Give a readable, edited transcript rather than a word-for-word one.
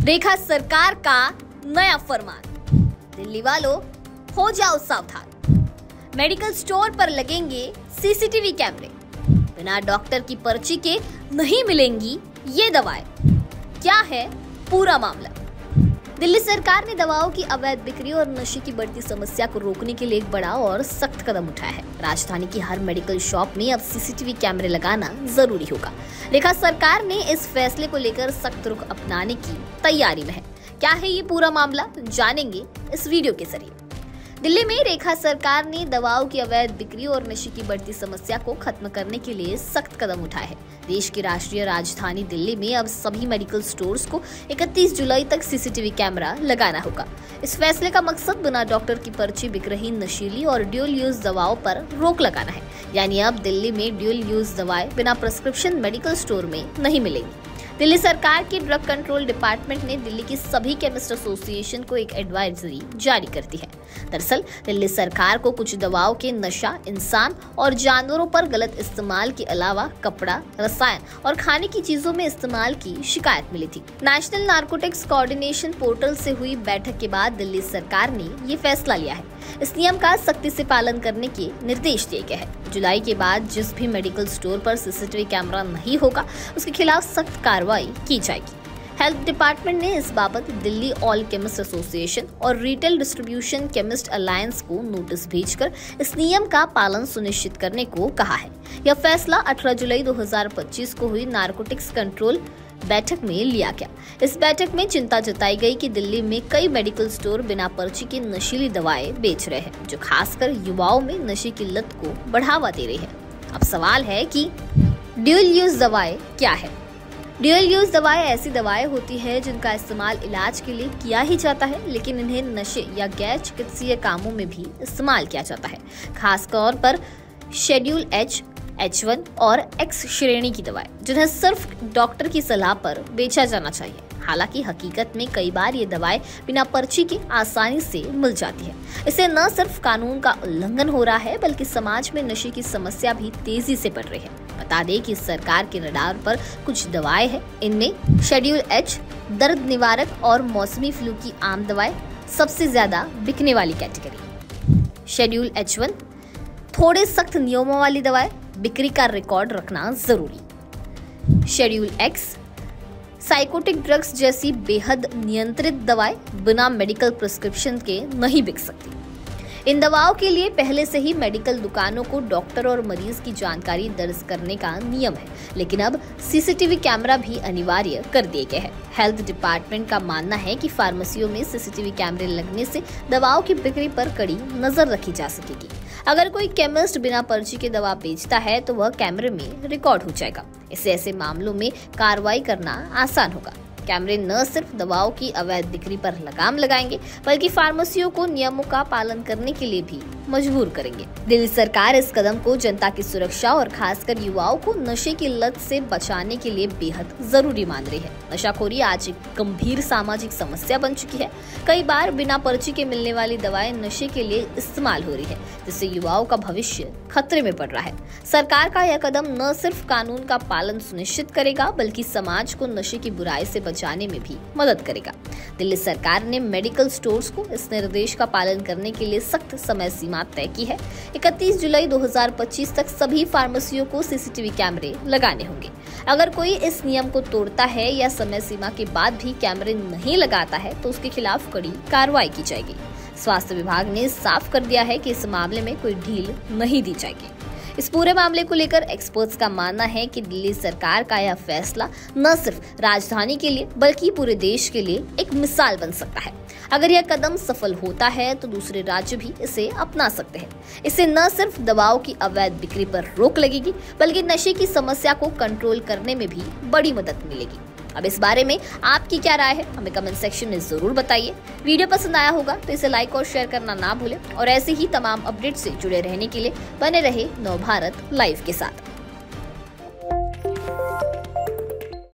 रेखा सरकार का नया फरमान, दिल्ली वालों हो जाओ सावधान। मेडिकल स्टोर पर लगेंगे सीसीटीवी कैमरे, बिना डॉक्टर की पर्ची के नहीं मिलेंगी ये दवाएं। क्या है पूरा मामला? दिल्ली सरकार ने दवाओं की अवैध बिक्री और नशे की बढ़ती समस्या को रोकने के लिए एक बड़ा और सख्त कदम उठाया है। राजधानी की हर मेडिकल शॉप में अब सीसीटीवी कैमरे लगाना जरूरी होगा। रेखा सरकार ने इस फैसले को लेकर सख्त रुख अपनाने की तैयारी में है। क्या है ये पूरा मामला, जानेंगे इस वीडियो के जरिए। दिल्ली में रेखा सरकार ने दवाओं की अवैध बिक्री और नशे की बढ़ती समस्या को खत्म करने के लिए सख्त कदम उठाए हैं। देश की राष्ट्रीय राजधानी दिल्ली में अब सभी मेडिकल स्टोर्स को 31 जुलाई तक सीसीटीवी कैमरा लगाना होगा। इस फैसले का मकसद बिना डॉक्टर की पर्ची बिक रही नशीली और ड्यूल यूज दवाओं पर रोक लगाना है। यानी अब दिल्ली में ड्यूल यूज दवाएं बिना प्रिस्क्रिप्शन मेडिकल स्टोर में नहीं मिलेंगी। दिल्ली सरकार की ड्रग कंट्रोल डिपार्टमेंट ने दिल्ली की सभी केमिस्ट एसोसिएशन को एक एडवाइजरी जारी कर दी है। दरअसल दिल्ली सरकार को कुछ दवाओं के नशा, इंसान और जानवरों पर गलत इस्तेमाल के अलावा कपड़ा, रसायन और खाने की चीजों में इस्तेमाल की शिकायत मिली थी। नेशनल नारकोटिक्स कोऑर्डिनेशन पोर्टल से हुई बैठक के बाद दिल्ली सरकार ने ये फैसला लिया है। इस नियम का सख्ती से पालन करने के निर्देश दिए गए हैं। जुलाई के बाद जिस भी मेडिकल स्टोर पर सीसीटीवी कैमरा नहीं होगा, उसके खिलाफ सख्त कार्रवाई की जाएगी। हेल्थ डिपार्टमेंट ने इस बाबत दिल्ली ऑल केमिस्ट एसोसिएशन और रिटेल डिस्ट्रीब्यूशन केमिस्ट अलायंस को नोटिस भेजकर इस नियम का पालन सुनिश्चित करने को कहा है। यह फैसला 18 जुलाई 2025 को हुई नारकोटिक्स कंट्रोल बैठक में लिया गया। इस बैठक में चिंता जताई गई कि दिल्ली में कई मेडिकल स्टोर बिना पर्ची के नशीली दवाएं बेच रहे हैं, जो खासकर युवाओं में नशे की लत को बढ़ावा दे रही है। अब सवाल है कि ड्यूल यूज दवाएं क्या है? ड्यूल यूज दवाएं ऐसी दवाएं होती है जिनका इस्तेमाल इलाज के लिए किया ही जाता है, लेकिन इन्हें नशे या गैर चिकित्सीय कामों में भी इस्तेमाल किया जाता है। खास तौर पर शेड्यूल H, H1 और X श्रेणी की दवाएं, जिन्हें सिर्फ डॉक्टर की सलाह पर बेचा जाना चाहिए। हालांकि हकीकत में कई बार ये दवाएं बिना पर्ची के आसानी से मिल जाती है। इससे न सिर्फ कानून का उल्लंघन हो रहा है, बल्कि समाज में नशे की समस्या भी तेजी से बढ़ रही है। बता दें कि सरकार के रडार पर कुछ दवाएं हैं। इनमें शेड्यूल H, दर्द निवारक और मौसमी फ्लू की आम दवाएं सबसे ज्यादा बिकने वाली कैटेगरी। शेड्यूल H1, थोड़े सख्त नियमों वाली दवाएं, बिक्री का रिकॉर्ड रखना जरूरी। शेड्यूल X, साइकोटिक ड्रग्स जैसी बेहद नियंत्रित दवाएं बिना मेडिकल प्रिस्क्रिप्शन के नहीं बिक सकती। इन दवाओं के लिए पहले से ही मेडिकल दुकानों को डॉक्टर और मरीज की जानकारी दर्ज करने का नियम है, लेकिन अब सीसीटीवी कैमरा भी अनिवार्य कर दिए गए हैं। हेल्थ डिपार्टमेंट का मानना है कि फार्मेसियों में सीसीटीवी कैमरे लगने से दवाओं की बिक्री पर कड़ी नजर रखी जा सकेगी। अगर कोई केमिस्ट बिना पर्ची के दवा बेचता है तो वह कैमरे में रिकॉर्ड हो जाएगा। इससे ऐसे मामलों में कार्रवाई करना आसान होगा। कैमरे न सिर्फ दवाओं की अवैध बिक्री पर लगाम लगाएंगे, बल्कि फार्मेसियों को नियमों का पालन करने के लिए भी मजबूर करेंगे। दिल्ली सरकार इस कदम को जनता की सुरक्षा और खासकर युवाओं को नशे की लत से बचाने के लिए बेहद जरूरी मान रही है। नशाखोरी आज एक गंभीर सामाजिक समस्या बन चुकी है। कई बार बिना पर्ची के मिलने वाली दवाएं नशे के लिए इस्तेमाल हो रही है, जिससे युवाओं का भविष्य खतरे में पड़ रहा है। सरकार का यह कदम न सिर्फ कानून का पालन सुनिश्चित करेगा, बल्कि समाज को नशे की बुराई से बचाने में भी मदद करेगा। दिल्ली सरकार ने मेडिकल स्टोर्स को इस निर्देश का पालन करने के लिए सख्त समय सीमा तय की है। 31 जुलाई 2025 तक सभी फार्मेसियों को सीसीटीवी कैमरे लगाने होंगे। अगर कोई इस नियम को तोड़ता है या समय सीमा के बाद भी कैमरे नहीं लगाता है, तो उसके खिलाफ कड़ी कार्रवाई की जाएगी। स्वास्थ्य विभाग ने साफ कर दिया है कि इस मामले में कोई ढील नहीं दी जाएगी। इस पूरे मामले को लेकर एक्सपर्ट्स का मानना है कि दिल्ली सरकार का यह फैसला न सिर्फ राजधानी के लिए बल्कि पूरे देश के लिए एक मिसाल बन सकता है। अगर यह कदम सफल होता है तो दूसरे राज्य भी इसे अपना सकते हैं। इससे न सिर्फ दवाओं की अवैध बिक्री पर रोक लगेगी, बल्कि नशे की समस्या को कंट्रोल करने में भी बड़ी मदद मिलेगी। अब इस बारे में आपकी क्या राय है, हमें कमेंट सेक्शन में जरूर बताइए। वीडियो पसंद आया होगा तो इसे लाइक और शेयर करना ना भूलें और ऐसे ही तमाम अपडेट से जुड़े रहने के लिए बने रहे नवभारत लाइव के साथ।